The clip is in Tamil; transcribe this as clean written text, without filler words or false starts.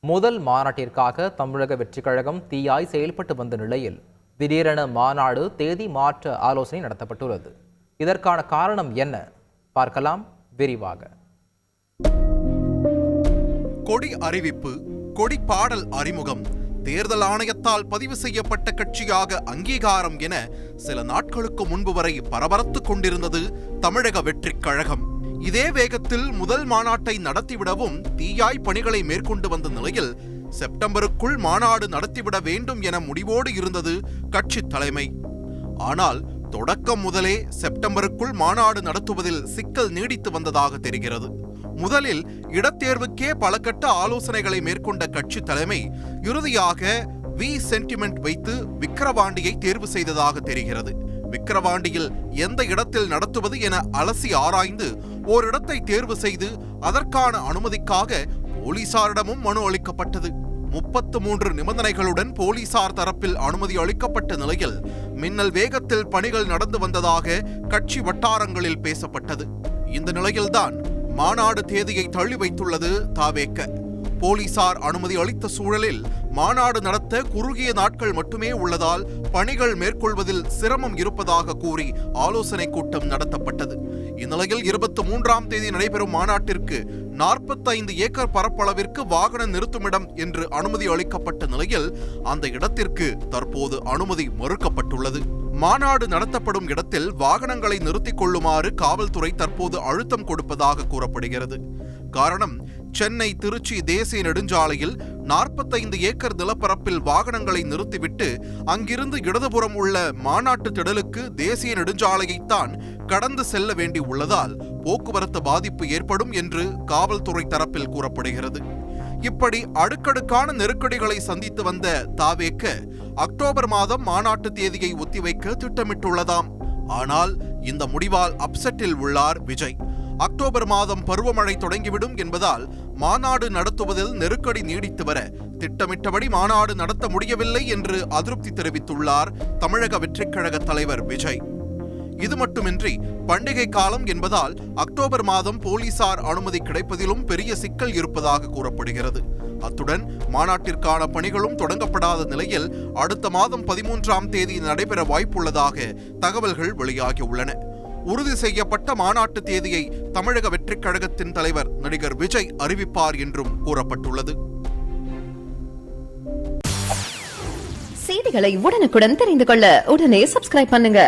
முதல் மாநாட்டிற்காக தமிழக வெற்றிக் கழகம் தீயாய் செயல்பட்டு வந்த நிலையில் திடீரென மாநாடு தேதி மாற்ற ஆலோசனை நடத்தப்பட்டுள்ளது. இதற்கான காரணம் என்ன பார்க்கலாம் விரிவாக. கொடி அறிவிப்பு, கொடி பாடல் அறிமுகம், தேர்தல் ஆணையத்தால் பதிவு செய்யப்பட்ட கட்சியாக அங்கீகாரம் என சில நாட்களுக்கு முன்பு வரை பரபரத்துக் கொண்டிருந்தது தமிழக வெற்றிக் கழகம். இதே வேகத்தில் முதல் மாநாட்டை நடத்திவிடவும் தீயாய் பணிகளை மேற்கொண்டு வந்த நிலையில் செப்டம்பருக்குள் மாநாடு நடத்திவிட வேண்டும் என முடிவோடு இருந்தது கட்சி தலைமை. ஆனால் தொடக்கம் முதலே செப்டம்பருக்குள் மாநாடு நடத்துவதில் சிக்கல் நீடித்து வந்ததாக தெரிகிறது. முதலில் இடத்தேர்வுக்கே பல கட்ட ஆலோசனைகளை மேற்கொண்ட கட்சி தலைமை இறுதியாக வி சென்டிமெண்ட் வைத்து விக்கிரவாண்டியை தேர்வு செய்ததாக தெரிகிறது. விக்கிரவாண்டியில் எந்த இடத்தில் நடத்துவது என அலசி ஆராய்ந்து ஓரிடத்தை தேர்வு செய்து அதற்கான அனுமதிக்காக போலீசாரிடமும் மனு அளிக்கப்பட்டது. 33 நிபந்தனைகளுடன் போலீசார் தரப்பில் அனுமதி அளிக்கப்பட்ட நிலையில் மின்னல் வேகத்தில் பணிகள் நடந்து வந்ததாக கட்சி வட்டாரங்களில் பேசப்பட்டது. இந்த நிலையில்தான் மாநாடு தேதியை தள்ளி வைத்துள்ளது தாவேக. போலீசார் அனுமதி அளித்த சூழலில் மாநாடு நடத்த குறுகிய நாட்கள் மட்டுமே உள்ளதால் பணிகள் மேற்கொள்வதில் சிரமம் இருப்பதாக கூறி ஆலோசனை கூட்டம் நடத்தப்பட்டது. இந்நிலையில் 23ஆம் தேதி நடைபெறும் மாநாட்டிற்கு 45 ஏக்கர் பரப்பளவிற்கு வாகன நிறுத்துமிடம் என்று அனுமதி அளிக்கப்பட்ட நிலையில் அந்த இடத்திற்கு தற்போது அனுமதி மறுக்கப்பட்டுள்ளது. மாநாடு நடத்தப்படும் இடத்தில் வாகனங்களை நிறுத்திக் கொள்ளுமாறு காவல்துறை தற்போது அழுத்தம் கொடுப்பதாக கூறப்படுகிறது. காரணம், சென்னை திருச்சி தேசிய நெடுஞ்சாலையில் 45 ஏக்கர் நிலப்பரப்பில் வாகனங்களை நிறுத்திவிட்டு அங்கிருந்து இடதுபுறம் உள்ள மாநாட்டு திடலுக்கு தேசிய நெடுஞ்சாலையைத்தான் கடந்து செல்ல வேண்டி உள்ளதால் போக்குவரத்து பாதிப்பு ஏற்படும் என்று காவல்துறை தரப்பில் கூறப்படுகிறது. இப்படி அடுக்கடுக்கான நெருக்கடிகளை சந்தித்து வந்த தாவேக அக்டோபர் மாதம் மாநாட்டு தேதியை ஒத்திவைக்க திட்டமிட்டுள்ளதாம். ஆனால் இந்த முடிவால் அப்செட்டில் உள்ளார் விஜய். அக்டோபர் மாதம் பருவமழை தொடங்கிவிடும் என்பதால் மாநாடு நடத்துவதில் நெருக்கடி நீடித்து வர திட்டமிட்டபடி மாநாடு நடத்த முடியவில்லை என்று அதிருப்தி தெரிவித்துள்ளார் தமிழக வெற்றிக் கழக தலைவர் விஜய். இது மட்டுமின்றி பண்டிகை காலம் என்பதால் அக்டோபர் மாதம் போலீசார் அனுமதி கிடைப்பதிலும் பெரிய சிக்கல் இருப்பதாக கூறப்படுகிறது. அத்துடன் மாநாட்டிற்கான பணிகளும் தொடங்கப்படாத நிலையில் அடுத்த மாதம் 13ஆம் தேதி நடைபெற வாய்ப்புள்ளதாக தகவல்கள் வெளியாகியுள்ளன. உறுதி செய்யப்பட்ட மாநாட்டு தேதியை தமிழக வெற்றிக் கழகத்தின் தலைவர் நடிகர் விஜய் அறிவிப்பார் என்றும் கூறப்பட்டுள்ளது. செய்திகளை உடனுக்குடன் தெரிந்து கொள்ள உடனே சப்ஸ்கிரைப் பண்ணுங்க.